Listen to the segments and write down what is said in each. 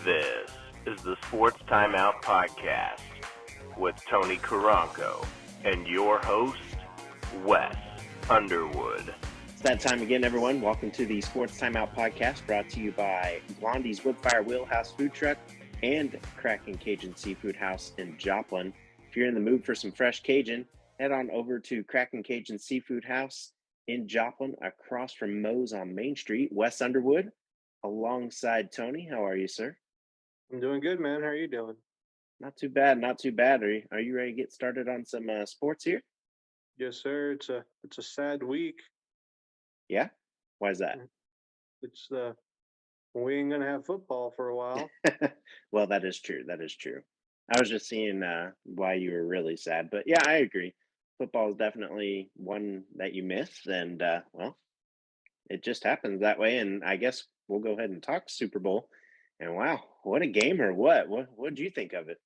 This is the Sports Timeout Podcast with Tony Caranco and your host, Wes Underwood. It's that time again, everyone. Welcome to the Sports Timeout Podcast, brought to you by Blondie's Woodfire Wheelhouse Food Truck and Kraken Cajun Seafood House in Joplin. If you're in the mood for some fresh Cajun, head on over to Kraken Cajun Seafood House in Joplin, across from Moe's on Main Street. Wes Underwood, alongside Tony. How are you, sir? I'm doing good, man. How are you doing? Not too bad, not too bad. Are you ready to get started on some sports here? Yes, sir. It's a sad week. Yeah? Why is that? It's we ain't gonna have football for a while. Well, that is true. That is true. I was just seeing why you were really sad, but yeah, I agree. Football is definitely one that you miss, and well, it just happens that way. And I guess we'll go ahead and talk Super Bowl. And wow, what a game! Or what did you think of it?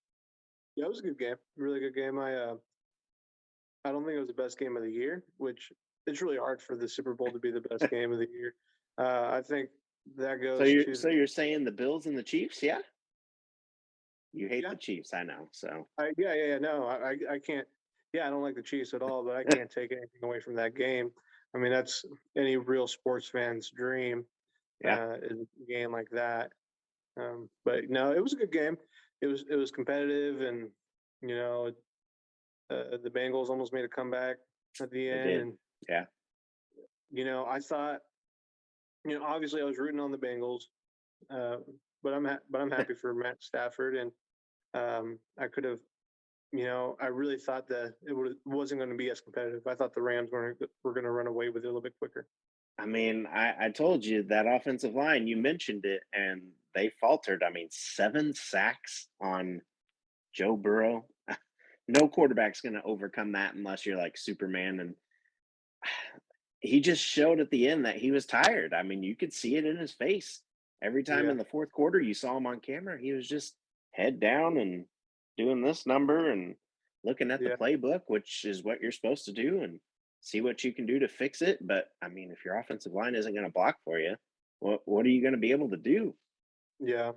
Yeah, it was a good game. Really good game. I don't think it was the best game of the year, which it's really hard for the Super Bowl to be the best game of the year. I think that goes. So you're saying the Bills and the Chiefs? Yeah. You hate the Chiefs, I know. So no, I can't. Yeah, I don't like the Chiefs at all, but I can't take anything away from that game. I mean, that's any real sports fan's dream. Yeah, is a game like that. But no, it was a good game. It was competitive, and you know, the Bengals almost made a comeback at the end. And yeah, I thought, obviously I was rooting on the Bengals, but I'm happy for Matt Stafford, and I could have. I really thought that wasn't going to be as competitive. I thought the Rams were going to run away with it a little bit quicker. I mean, I told you that offensive line, you mentioned it, and they faltered. I mean, 7 sacks on Joe Burrow. No quarterback's going to overcome that unless you're like Superman. And he just showed at the end that he was tired. I mean, you could see it in his face. Every time in the fourth quarter you saw him on camera, he was just head down and doing this number and looking at the playbook, which is what you're supposed to do, and see what you can do to fix it. But I mean, if your offensive line isn't going to block for you, what are you going to be able to do? Yeah.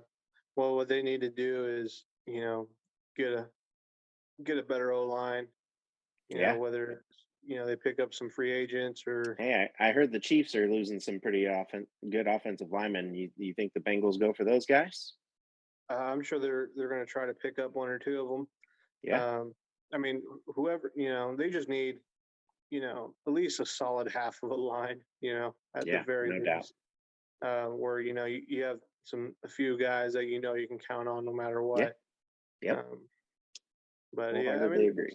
Well, what they need to do is, get a better O-line. Whether it's, they pick up some free agents or. Hey, I heard the Chiefs are losing some pretty good offensive linemen. You think the Bengals go for those guys? I'm sure they're going to try to pick up 1 or 2 of them. Yeah. I mean, whoever, they just need, at least a solid half of a line, at the very least. Doubt. Where, you have a few guys that you can count on no matter what. Yeah. But I agree.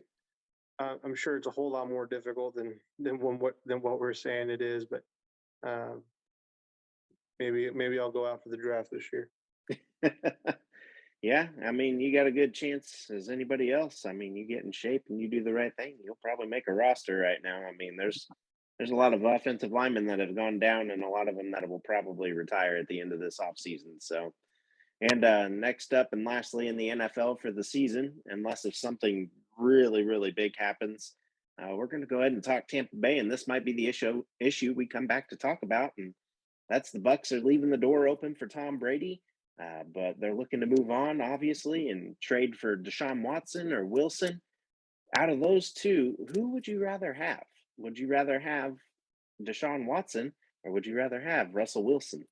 I'm sure it's a whole lot more difficult than what we're saying it is, but maybe I'll go out for the draft this year. Yeah, I mean, you got a good chance as anybody else. I mean, you get in shape and you do the right thing, you'll probably make a roster right now. I mean, there's a lot of offensive linemen that have gone down, and a lot of them that will probably retire at the end of this offseason. So, and next up and lastly in the NFL for the season, unless if something really, really big happens, we're going to go ahead and talk Tampa Bay, and this might be the issue we come back to talk about, and that's the Bucs are leaving the door open for Tom Brady. But they're looking to move on, obviously, and trade for Deshaun Watson or Wilson. Out of those two, who would you rather have? Would you rather have Deshaun Watson, or would you rather have Russell Wilson?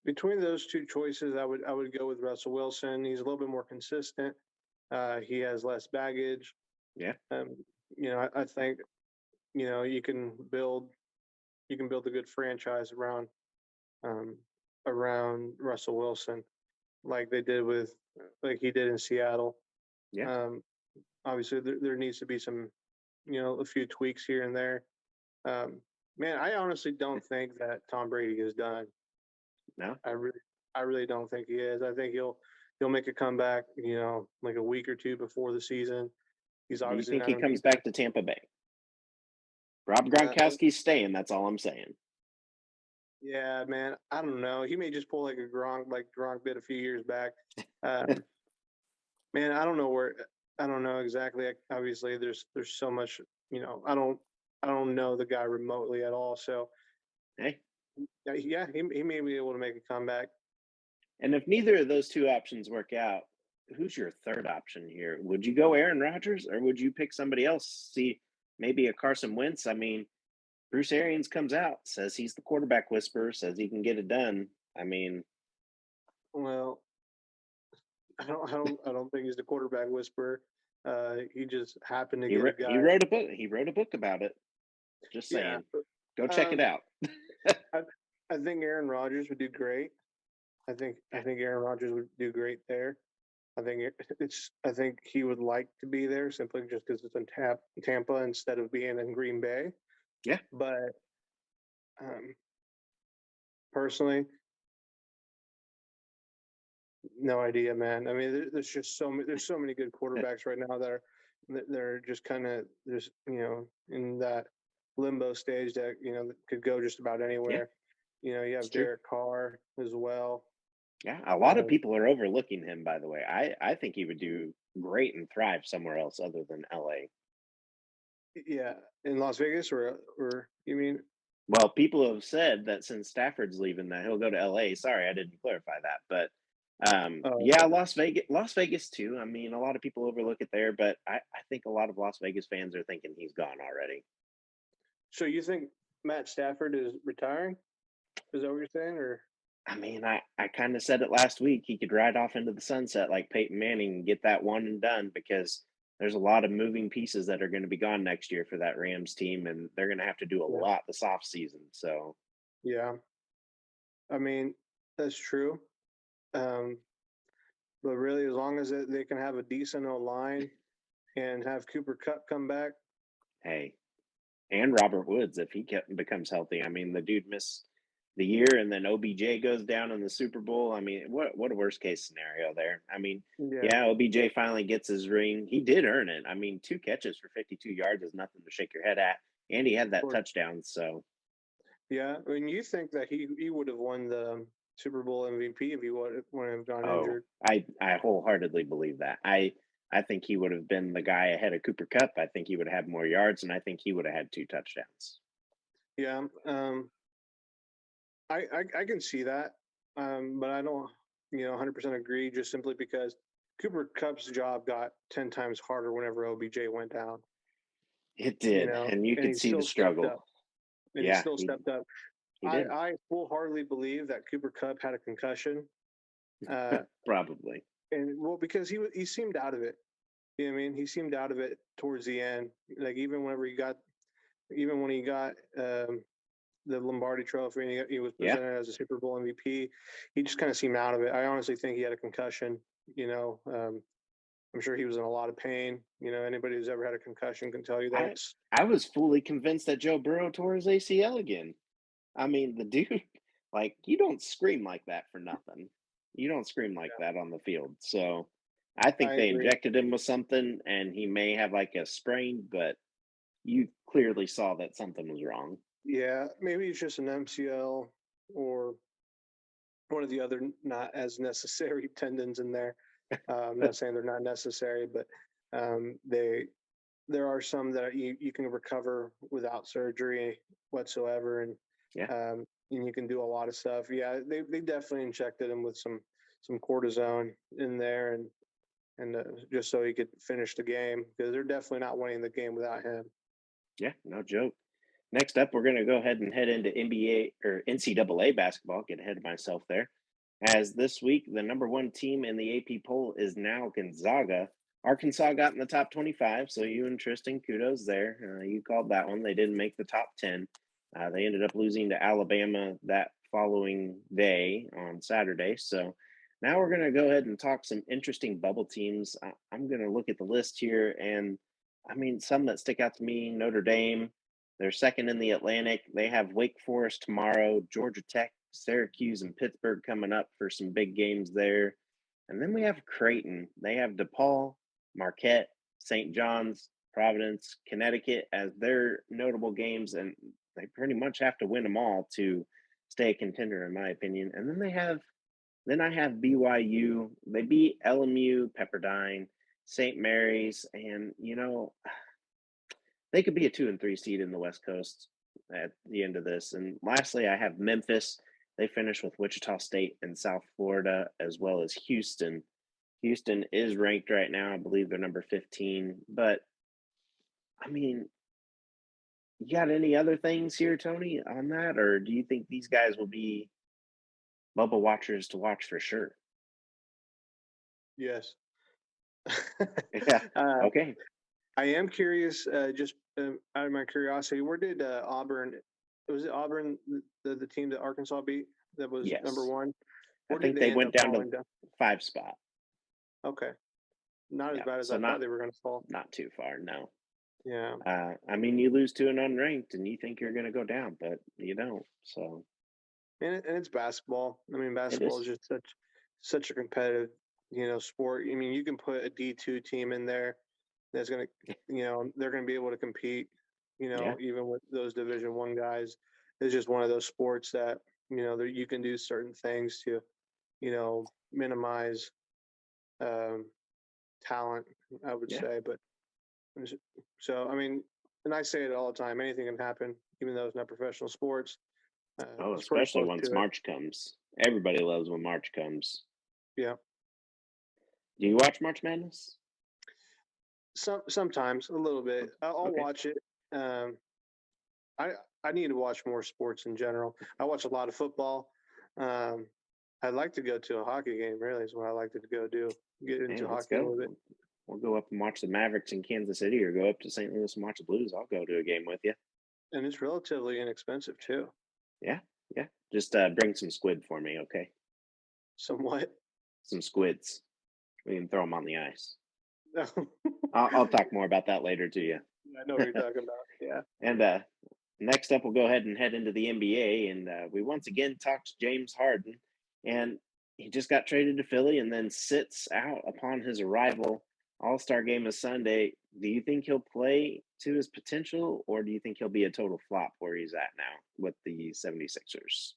Between those two choices, I would go with Russell Wilson. He's a little bit more consistent. He has less baggage. Yeah. I think you can build a good franchise around Russell Wilson, like he did in Seattle. Yeah. Obviously there needs to be some, a few tweaks here and there. Man, I honestly don't think that Tom Brady is done. No, I really don't think he is. I think he'll make a comeback, like a week or 2 before the season. He's obviously. You think he comes back to Tampa Bay? Rob Gronkowski's staying. That's all I'm saying. Yeah, man. I don't know. He may just pull like Gronk did a few years back. Man, I don't know exactly. Obviously, there's so much. I don't know the guy remotely at all. So, hey, yeah, he may be able to make a comeback. And if neither of those two options work out, who's your third option here? Would you go Aaron Rodgers or would you pick somebody else? See, maybe a Carson Wentz. I mean, Bruce Arians comes out, says he's the quarterback whisperer, says he can get it done. I mean, Well, I don't think he's the quarterback whisperer. He just happened to get a guy. he wrote a book. He wrote a book about it. Just saying, go check it out. I think Aaron Rodgers would do great. I think Aaron Rodgers would do great there. I think he would like to be there simply just because it's in Tampa instead of being in Green Bay. Yeah. But personally, no idea, man. I mean, there's just there's so many good quarterbacks right now that they're just kind of just in that limbo stage that could go just about anywhere. You have Derek Carr as well. Yeah, a lot of people are overlooking him, by the way. I think he would do great and thrive somewhere else other than LA. Yeah, in Las Vegas or you mean? Well, people have said that since Stafford's leaving that he'll go to LA. Sorry, I didn't clarify that. But yeah, Las Vegas too. I mean, a lot of people overlook it there, but I think a lot of Las Vegas fans are thinking he's gone already. So you think Matt Stafford is retiring? Is that what you're saying? Or I mean, I kind of said it last week. He could ride off into the sunset like Peyton Manning and get that one and done because there's a lot of moving pieces that are going to be gone next year for that Rams team, and they're going to have to do a lot this off season. So, yeah, I mean, that's true. But really, as long as they can have a decent line and have Cooper Kupp come back. Hey, and Robert Woods, if he becomes healthy. I mean, the dude missed the year, and then OBJ goes down in the Super Bowl. I mean, what a worst case scenario there. I mean, yeah, OBJ finally gets his ring. He did earn it. I mean, 2 catches for 52 yards is nothing to shake your head at, and he had that touchdown. So, yeah, I mean, you think that he would have won the Super Bowl MVP if he wouldn't have gone injured? I wholeheartedly believe that. I think he would have been the guy ahead of Cooper Kupp. I think he would have had more yards, and I think he would have had 2 touchdowns. Yeah, I can see that, but I don't 100% agree. Just simply because Cooper Kupp's job got 10 times harder whenever OBJ went down. It did, and you could see the struggle. And he still stepped up. I full-heartedly believe that Cooper Kupp had a concussion. Probably. And because he seemed out of it. You know what I mean? He seemed out of it towards the end. Like even when he got the Lombardi Trophy and he was presented as a Super Bowl MVP, he just kind of seemed out of it. I honestly think he had a concussion. I'm sure he was in a lot of pain. Anybody who's ever had a concussion can tell you that. I was fully convinced that Joe Burrow tore his ACL again. I mean, the dude, like, you don't scream like that for nothing. You don't scream like that on the field. So I think they injected him with something, and he may have like a sprain, but you clearly saw that something was wrong. Yeah, maybe it's just an MCL or one of the other not as necessary tendons in there. I'm not saying they're not necessary, but there are some that you can recover without surgery whatsoever, and you can do a lot of stuff. Yeah, they definitely injected him with some cortisone in there, and just so he could finish the game, because they're definitely not winning the game without him. Yeah, no joke. Next up, we're going to go ahead and head into NBA or NCAA basketball. Get ahead of myself there. As this week, the number 1 team in the AP poll is now Gonzaga. Arkansas got in the top 25, so you and Tristan, kudos there. You called that one. They didn't make the top 10. They ended up losing to Alabama that following day on Saturday. So now we're going to go ahead and talk some interesting bubble teams. I'm going to look at the list here, and I mean, some that stick out to me, Notre Dame. They're second in the Atlantic. They have Wake Forest tomorrow, Georgia Tech, Syracuse, and Pittsburgh coming up for some big games there. And then we have Creighton. They have DePaul, Marquette, St. John's, Providence, Connecticut as their notable games, and they pretty much have to win them all to stay a contender, in my opinion. And then I have BYU. They beat LMU, Pepperdine, St. Mary's, and they could be a 2 and 3 seed in the West Coast at the end of this. And lastly, I have Memphis. They finished with Wichita State and South Florida, as well as Houston. Houston is ranked right now. I believe they're number 15. But, I mean, you got any other things here, Tony, on that? Or do you think these guys will be bubble watchers to watch for sure? Yes. Yeah. Okay. I am curious, just out of my curiosity, where did Auburn? Was it Auburn, the team that Arkansas beat? That was number Yes. one. I Where did think they end went up down falling to down? 5 spot. Okay, not as Yeah. bad as So I thought they were going to fall. not too far, no. Yeah, I mean, you lose to an unranked and you think you're going to go down, but you don't. So and it's basketball. I mean, it basketball is. is just such a competitive, sport. I mean, you can put a D2 team in there that's going to, they're going to be able to compete. Yeah. Even with those Division I guys, it's just one of those sports that you can do certain things to, minimize talent, I would Yeah. say. But so, I mean, and I say it all the time, anything can happen, even though it's not professional sports. Oh, It's pretty especially close once to it. March comes. Everybody loves when March comes. Yeah. Do you watch March Madness? Sometimes a little bit. I'll Okay. watch it. Um, I need to watch more sports in general. I watch a lot of football. I'd like to go to a hockey game. Really, is what I like to go do. Get Hey, into let's hockey a go. little bit. We'll go up and watch the Mavericks in Kansas City or go up to St. Louis and watch the Blues. I'll go to a game with you. And it's relatively inexpensive too. Yeah. Yeah. Just bring some squid for me, okay? Somewhat. Some squids. We can throw them on the ice. I'll talk more about that later to you. I know what you're talking about. Yeah. And next up, we'll go ahead and head into the NBA. And we once again talked to James Harden. And he just got traded to Philly and then sits out upon his arrival. All-Star game is Sunday. Do you think he'll play to his potential, or do you think he'll be a total flop where he's at now with the 76ers?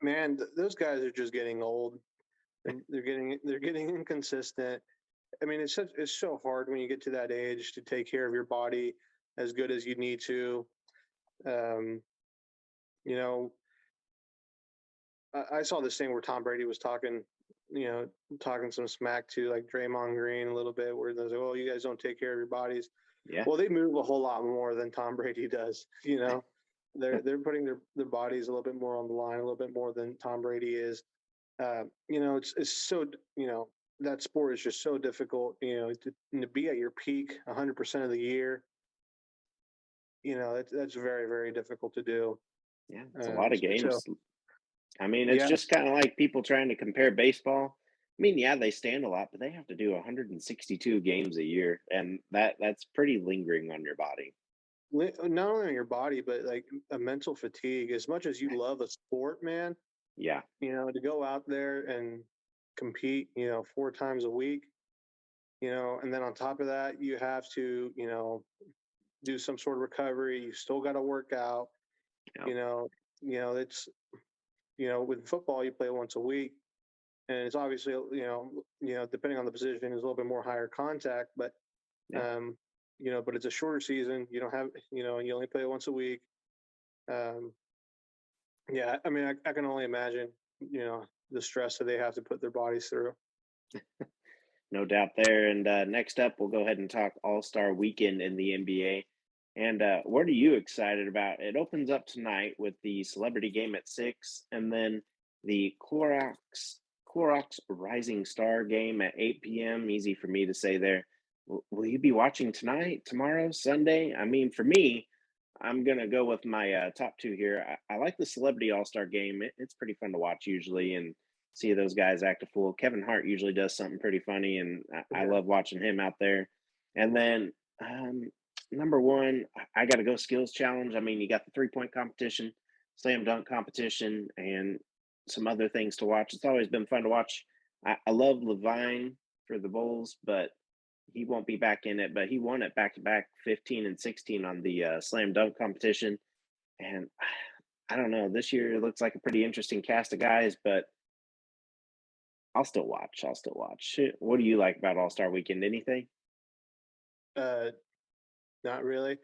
Man, those guys are just getting old. They're getting inconsistent. I mean, it's so hard when you get to that age to take care of your body as good as you need to. Um, you know, I saw this thing where Tom Brady was talking, talking some smack to like Draymond Green a little bit, where they're like, "Oh, you guys don't take care of your bodies." Yeah. Well, they move a whole lot more than Tom Brady does. They're putting their bodies a little bit more on the line, a little bit more than Tom Brady is. It's so that sport is just so difficult. To be at your peak 100% of the year. That's very, very difficult to do. Yeah, it's a lot of games. So, I mean, it's yeah, just kind of like people trying to compare baseball. I mean, yeah, they stand a lot, but they have to do 162 games a year, and that's pretty lingering on your body. not only on your body, but like a mental fatigue. As much as you love a sport, man, Yeah, to go out there and compete, 4 times a week, and then on top of that, you have to, do some sort of recovery. You still got to work out. yeah, It's with football you play once a week, and it's obviously depending on the position is a little bit more higher contact, but yeah. but it's a shorter season. You don't have you only play once a week. Yeah, I mean I can only imagine the stress that they have to put their bodies through. No doubt there. And next up, we'll go ahead and talk All-Star Weekend in the NBA. And what are you excited about? It opens up tonight with the celebrity game at 6, and then the Clorox Rising Star game at 8 p.m. Easy for me to say there. Will you be watching tonight, tomorrow, Sunday? I mean, for me, I'm going to go with my top two here. I like the Celebrity All-Star game. It's pretty fun to watch usually and see those guys act a fool. Kevin Hart usually does something pretty funny, and I Yeah. love watching him out there. And then number one, I got to go skills challenge. I mean, you got the 3-point competition, slam dunk competition, and some other things to watch. It's always been fun to watch. I love Levine for the Bulls, but he won't be back in it. But he won it back to back 15 and 16 on the slam dunk competition. And I don't know. This year it looks like a pretty interesting cast of guys, but I'll still watch. What do you like about All-Star Weekend? Anything? Uh, Not really.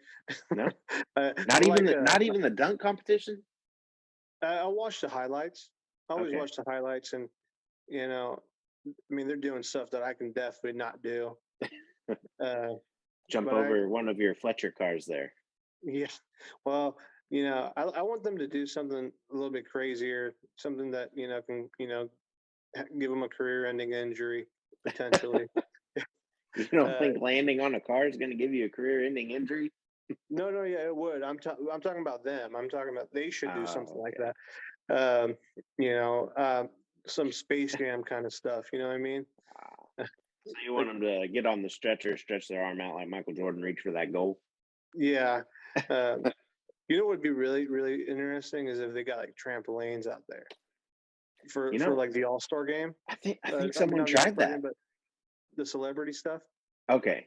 No? I Not even like not even the dunk competition? I watch the highlights. I always Okay. watch the highlights, and you know, I mean, they're doing stuff that I can definitely not do. Jump But over one of your Fletcher cars there. yeah, well, I want them to do something a little bit crazier, something that can give them a career-ending injury potentially. You don't uh, think landing on a car is going to give you a career-ending injury? no, yeah, it would. I'm talking about them. I'm talking about they should do something Oh, like okay. that. You know, some Space Jam kind of stuff. You know what I mean? So you want Like, them to get on the stretcher, stretch their arm out like Michael Jordan, reach for that goal? yeah. Uh, you know what would be really, really interesting is if they got like trampolines out there You for know, like the All-Star game. I think I mean, someone not the tried All-Star that. game, but the celebrity stuff. Okay.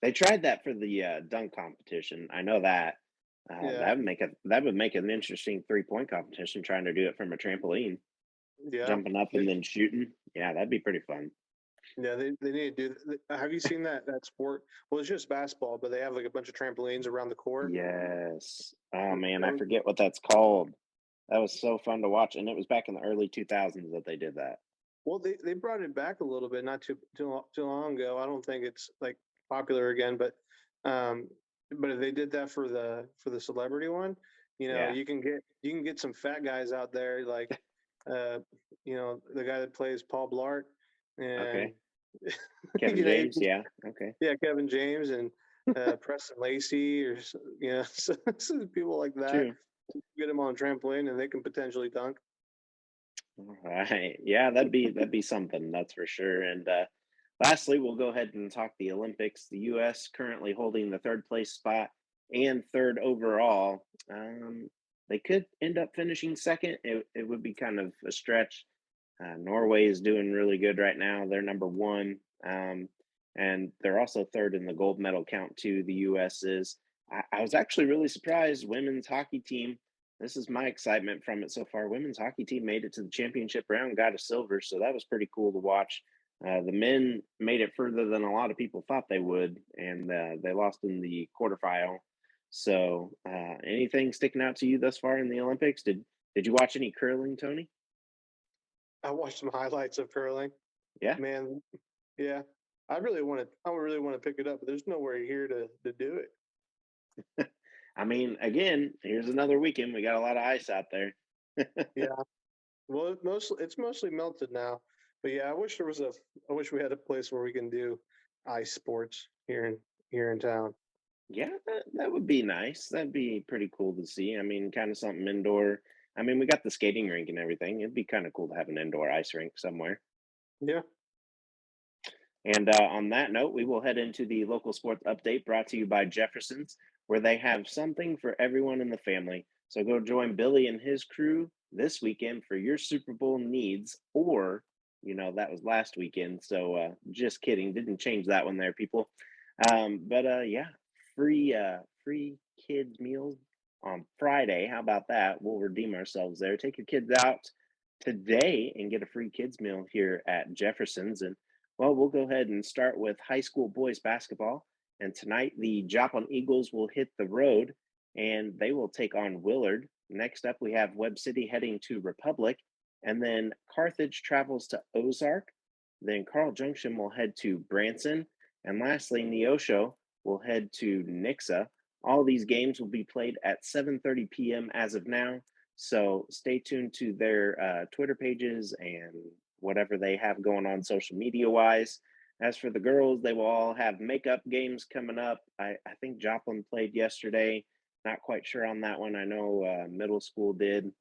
They tried that for the dunk competition. I know that. Yeah, That would make an interesting 3-point competition. Trying to do it from a trampoline, yeah, jumping up and then shooting. Yeah, that'd be pretty fun. yeah. They need to do. Have you seen that sport? Well, it's just basketball, but they have like a bunch of trampolines around the court. Yes. Oh man, That I was, forget what that's called. That was so fun to watch, and it was back in the early 2000s that they did that. well, they brought it back a little bit, not too long ago. I don't think it's like popular again, um, but if they did that for the celebrity one, Yeah. you can get some fat guys out there like, uh, the guy that plays Paul Blart, and Okay. Kevin you James. Yeah. Okay. yeah, Kevin James and Preston Lacey or some people like that. True. Get them on a trampoline and they can potentially dunk. All right. Yeah, that'd be something, that's for sure. And lastly, we'll go ahead and talk the Olympics. The U.S. currently holding the third place spot and third overall. They could end up finishing second. It would be kind of a stretch. Norway is doing really good right now. They're number one. And they're also third in the gold medal count, too. The U.S. is. I was actually really surprised. Women's hockey team, this is my excitement from it so far. Women's hockey team made it to the championship round, got a silver, so that was pretty cool to watch. The men made it further than a lot of people thought they would, and they lost in the quarterfinal. So, anything sticking out to you thus far in the Olympics? Did you watch any curling, Tony? I watched some highlights of curling. Yeah. Man, yeah. I really want to pick it up, but there's nowhere here to do it. I mean, again, here's another weekend. We got a lot of ice out there. Yeah. Well, it's mostly melted now. But yeah, I wish we had a place where we can do ice sports here in town. Yeah, that would be nice. That'd be pretty cool to see. I mean, kind of something indoor. I mean, we got the skating rink and everything. It'd be kind of cool to have an indoor ice rink somewhere. Yeah. And on that note, we will head into the local sports update brought to you by Jefferson's, where they have something for everyone in the family. So go join Billy and his crew this weekend for your Super Bowl needs, or, that was last weekend. So just kidding. Didn't change that one there, people. But yeah, free kids meals on Friday. How about that? We'll redeem ourselves there. Take your kids out today and get a free kids meal here at Jefferson's. And well, we'll go ahead and start with high school boys basketball. And tonight, the Joplin Eagles will hit the road and they will take on Willard. Next up, we have Webb City heading to Republic. And then Carthage travels to Ozark. Then Carl Junction will head to Branson. And lastly, Neosho will head to Nixa. All these games will be played at 7:30 p.m. as of now. So stay tuned to their Twitter pages and whatever they have going on social media wise. As for the girls, they will all have makeup games coming up. I think Joplin played yesterday. Not quite sure on that one. I know middle school did,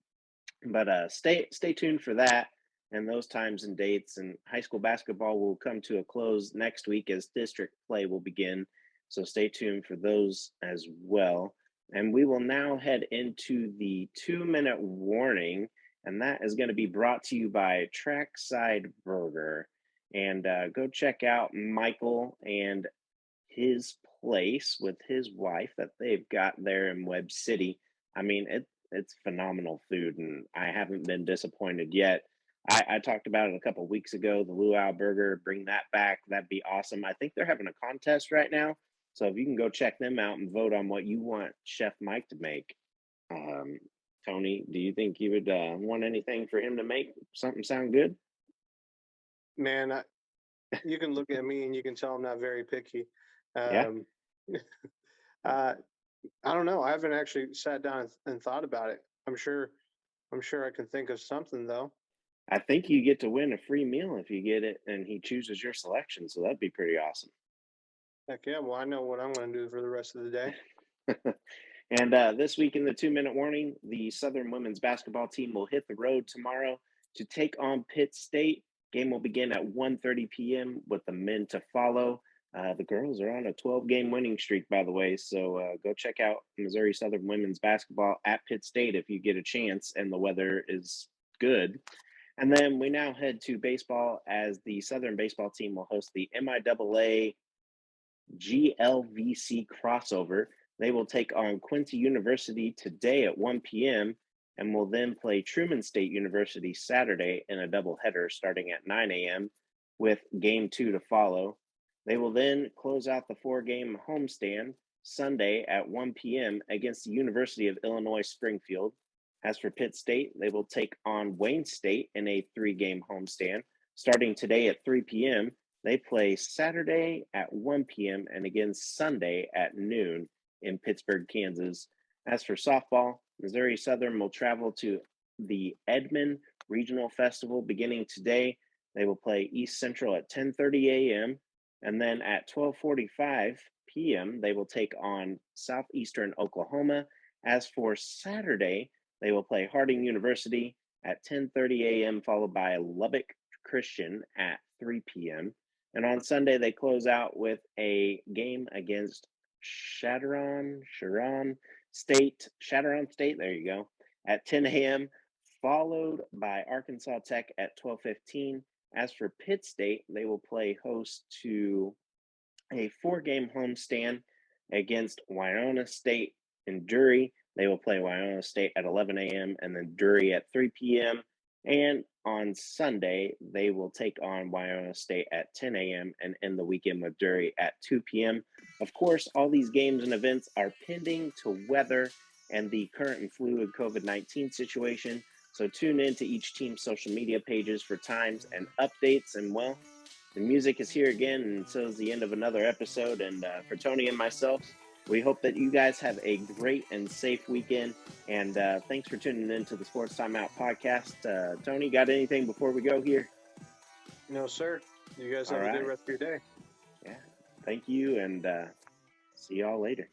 but stay tuned for that and those times and dates. And high school basketball will come to a close next week as district play will begin. So stay tuned for those as well. And we will now head into the 2-minute warning, and that is going to be brought to you by Trackside Burger. And go check out Michael and his place with his wife that they've got there in Webb City. I mean, it's phenomenal food, and I haven't been disappointed yet. I talked about it a couple weeks ago, the Luau Burger. Bring that back. That'd be awesome. I think they're having a contest right now. So if you can go check them out and vote on what you want Chef Mike to make, Tony, do you think you would want anything for him to make something sound good? Man, you can look at me and you can tell I'm not very picky. Yeah. Um, I don't know. I haven't actually sat down and thought about it. I'm sure I can think of something though. I think you get to win a free meal if you get it and he chooses your selection. So that'd be pretty awesome. Heck yeah. Well, I know what I'm going to do for the rest of the day. And this week in the 2-minute warning, the Southern women's basketball team will hit the road tomorrow to take on Pitt State. Game will begin at 1:30 p.m. with the men to follow. The girls are on a 12-game winning streak, by the way. So go check out Missouri Southern women's basketball at Pitt State if you get a chance and the weather is good. And then we now head to baseball as the Southern baseball team will host the MIAA GLVC crossover. They will take on Quincy University today at 1 p.m. and will then play Truman State University Saturday in a doubleheader starting at 9 a.m. with Game 2 to follow. They will then close out the 4-game homestand Sunday at 1 p.m. against the University of Illinois Springfield. As for Pitt State, they will take on Wayne State in a 3-game homestand starting today at 3 p.m. They play Saturday at 1 p.m. and again Sunday at noon in Pittsburgh, Kansas. As for softball, Missouri Southern will travel to the Edmond Regional Festival beginning today. They will play East Central at 10:30 a.m. and then at 12:45 p.m. they will take on Southeastern Oklahoma. As for Saturday, they will play Harding University at 10:30 a.m. followed by Lubbock Christian at 3 p.m. And on Sunday, they close out with a game against Sharon State, there you go, at 10 a.m., followed by Arkansas Tech at 12:15. As for Pitt State, they will play host to a 4-game homestand against Waiona State in Drury. They will play Waiona State at 11 a.m. and then Drury at 3 p.m. And on Sunday, they will take on Waiona State at 10 a.m. and end the weekend with Drury at 2 p.m. Of course, all these games and events are pending to weather and the current and fluid COVID-19 situation. So tune in to each team's social media pages for times and updates. And well, the music is here again, and so is the end of another episode. And for Tony and myself, we hope that you guys have a great and safe weekend. And thanks for tuning in to the Sports Timeout podcast. Tony, got anything before we go here? No, sir. You guys have a good rest of your day. Yeah. Thank you, and see y'all later.